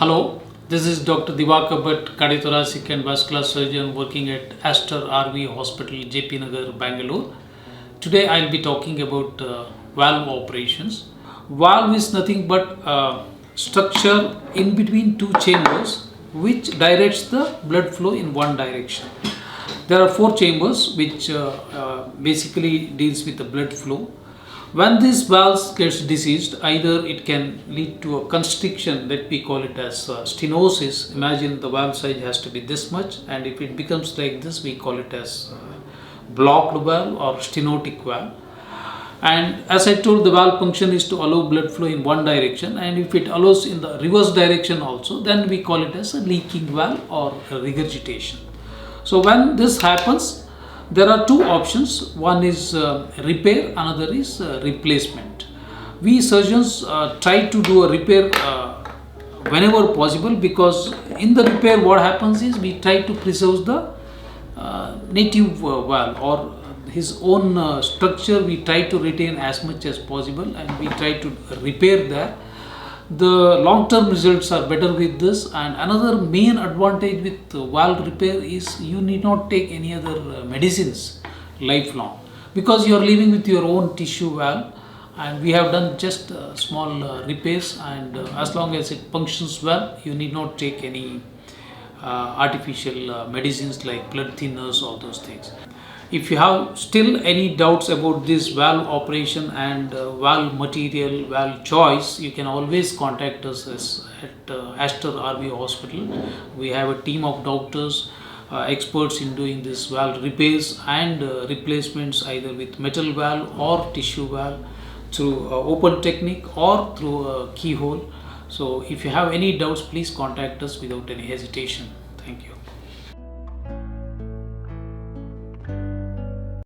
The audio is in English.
Hello, this is Dr. Divakar Bhat, Cardiothoracic and Vascular Surgeon working at Aster RV Hospital, JP Nagar, Bangalore. Today I'll be talking about valve operations. Valve is nothing but structure in between two chambers which directs the blood flow in one direction. There are four chambers which basically deals with the blood flow. When this valve gets diseased, either it can lead to a constriction, that we call it as stenosis. Imagine the valve size has to be this much, and if it becomes like this, we call it as blocked valve or stenotic valve. And as I told, the valve function is to allow blood flow in one direction, and if it allows in the reverse direction also, then we call it as a leaking valve or regurgitation. So when this happens, there are two options. One is repair, another is replacement. We surgeons try to do a repair whenever possible, because in the repair what happens is we try to preserve the native valve or his own structure. We try to retain as much as possible and we try to repair that. The long-term results are better with this, and another main advantage with valve repair is you need not take any other medicines lifelong, because you are living with your own tissue valve, and we have done just small repairs, and as long as it functions well, you need not take any artificial medicines like blood thinners, all those things. If you have still any doubts about this valve operation and valve material, valve choice, you can always contact us at Aster RV Hospital. We have a team of doctors, experts in doing this valve repairs and replacements, either with metal valve or tissue valve, through open technique or through a keyhole. So if you have any doubts, please contact us without any hesitation. Thank you.